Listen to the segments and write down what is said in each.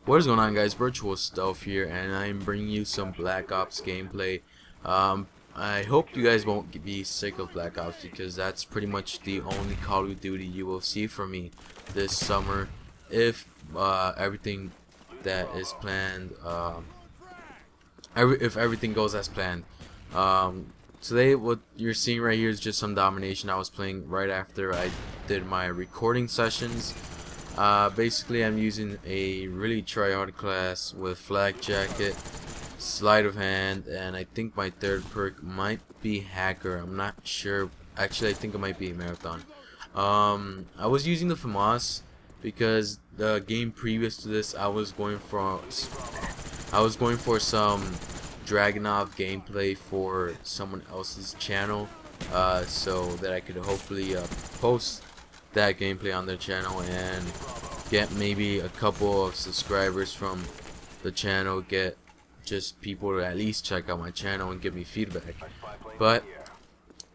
What is going on, guys? VirtualStealth here, and I'm bringing you some Black Ops gameplay. I hope you guys won't be sick of Black Ops, because that's pretty much the only Call of Duty you will see from me this summer, if everything that is planned, if everything goes as planned. Today, what you're seeing right here is just some Domination I was playing right after I did my recording sessions. Basically, I'm using a really tryhard class with flag jacket, sleight of hand, and I think my third perk might be hacker. I'm not sure. Actually, I think it might be marathon. I was using the FAMAS because the game previous to this, I was going for some Dragunov gameplay for someone else's channel, so that I could hopefully post that gameplay on their channel and get maybe a couple of subscribers from the channel, get just people to at least check out my channel and give me feedback. But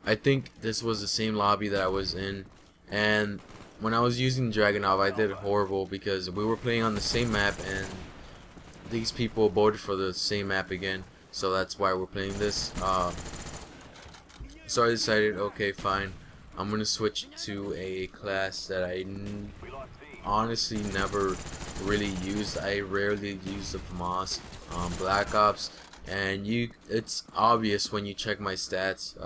I think this was the same lobby that I was in, and when I was using Dragunov, I did horrible because we were playing on the same map and these people voted for the same map again, so that's why we're playing this. So I decided, okay, fine, I'm gonna switch to a class that I honestly never really used. I rarely use the FAMAS Black Ops, and it's obvious when you check my stats.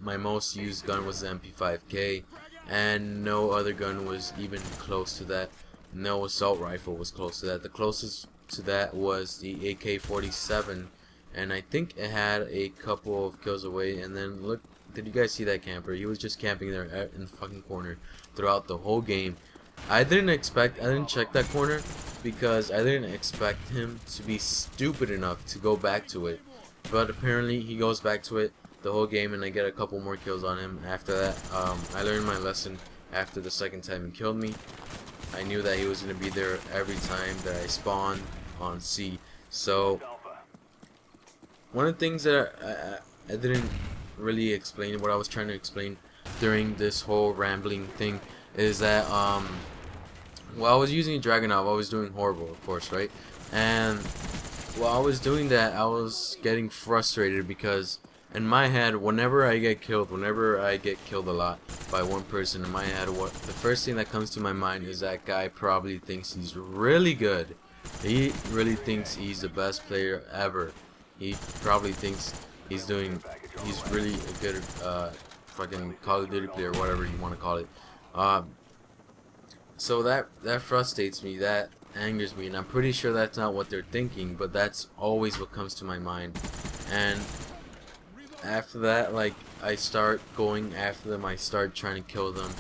My most used gun was the MP5K, and no other gun was even close to that. No assault rifle was close to that. The closest to that was the AK-47, and I think it had a couple of kills away. And then look, did you guys see that camper? He was just camping there in the fucking corner throughout the whole game. I didn't check that corner because I didn't expect him to be stupid enough to go back to it. But apparently he goes back to it the whole game, and I get a couple more kills on him. After that, I learned my lesson. After the second time he killed me, I knew that he was going to be there every time that I spawned on C. So one of the things that I didn't really explain, what I was trying to explain during this whole rambling thing, is that while I was using Dragunov, I was doing horrible, of course, right? And while I was doing that, I was getting frustrated because in my head, whenever I get killed a lot by one person, in my head, the first thing that comes to my mind is that guy probably thinks he's really good. He really thinks he's the best player ever. He probably thinks he's really a good fucking Call of Duty player, whatever you want to call it. So that frustrates me, that angers me, and I'm pretty sure that's not what they're thinking, but that's always what comes to my mind. And after that, like, I start going after them, I start trying to kill them.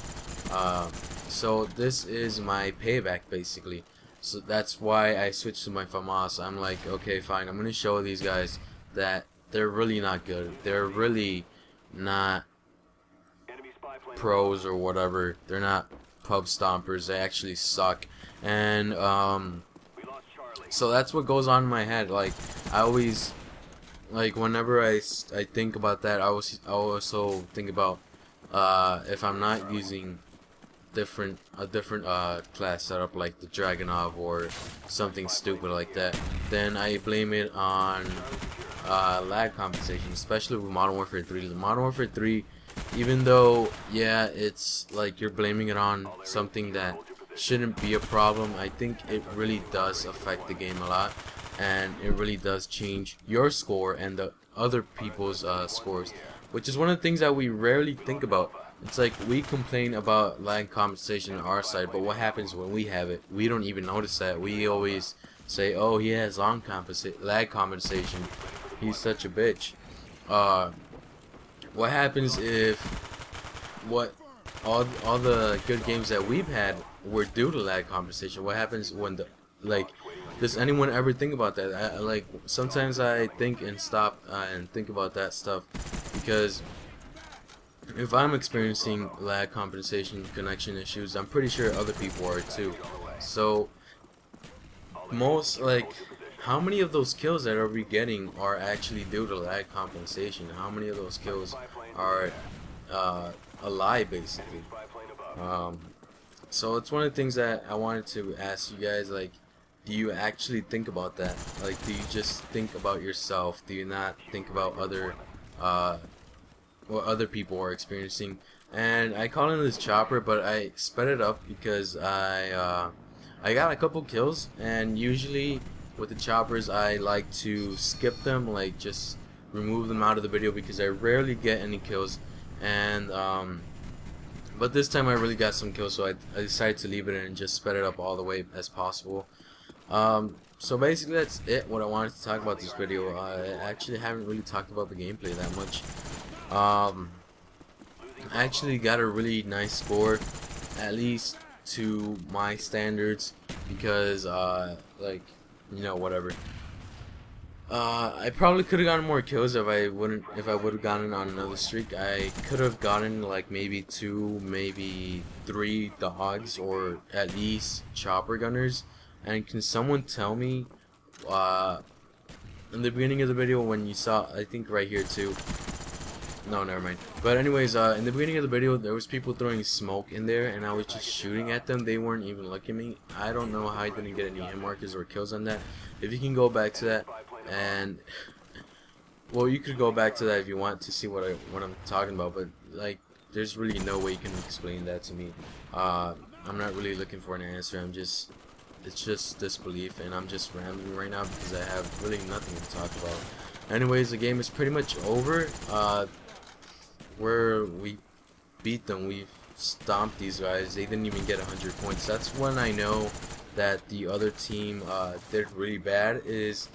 So this is my payback, basically. So that's why I switched to my FAMAS. I'm like, okay, fine, I'm gonna show these guys that they're really not good. They're really not pros or whatever. They're not pub stompers. They actually suck. And so that's what goes on in my head. Like, I always, like, whenever I think about that, I also think about if I'm not using a different class setup like the Dragunov or something stupid like that, then I blame it on lag compensation, especially with Modern Warfare 3. The Modern Warfare 3, even though, yeah, it's like you're blaming it on something that shouldn't be a problem, I think it really does affect the game a lot, and it really does change your score and the other people's scores, which is one of the things that we rarely think about. It's like we complain about lag compensation on our side, but what happens when we have it? We don't even notice that. We always say, oh, he has lag compensation, he's such a bitch. What happens if all the good games that we've had were due to lag compensation? What happens when does anyone ever think about that? Like, sometimes I think and stop and think about that stuff, because if I'm experiencing lag compensation connection issues, I'm pretty sure other people are too. So how many of those kills that are we getting are actually due to lag compensation? How many of those kills are a lie, basically? So it's one of the things that I wanted to ask you guys, like, do you actually think about that? Like, do you just think about yourself? Do you not think about other what other people are experiencing? And I call in this chopper, but I sped it up because I got a couple kills, and usually with the choppers I like to skip them, like just remove them out of the video because I rarely get any kills. And but this time I really got some kills, so I decided to leave it and just sped it up all the way as possible. So basically that's it, what I wanted to talk about this video. I actually haven't really talked about the gameplay that much. I actually got a really nice score, at least to my standards, because like, you know, whatever. I probably could have gotten more kills if I would have gotten on another streak. I could have gotten like maybe 2, maybe 3 dogs, or at least chopper gunners. And can someone tell me in the beginning of the video when you saw, I think right here too, no, never mind. But anyways, in the beginning of the video there was people throwing smoke in there, and I was just shooting at them. They weren't even looking at me. I don't know how I didn't get any hit markers or kills on that. If you can go back to that, and well, you could go back to that if you want to see what I'm talking about, but like, there's really no way you can explain that to me. I'm not really looking for an answer. It's just disbelief, and I'm just rambling right now because I have really nothing to talk about. Anyways, the game is pretty much over. Where we beat them, we stomped these guys. They didn't even get 100 points. That's when I know that the other team did really bad, is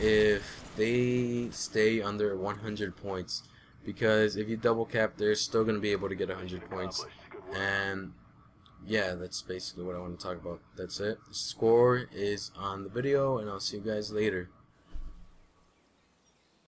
if they stay under 100 points, because if you double cap, they're still gonna be able to get 100 points. And yeah, that's basically what I want to talk about. That's it. The score is on the video, and I'll see you guys later.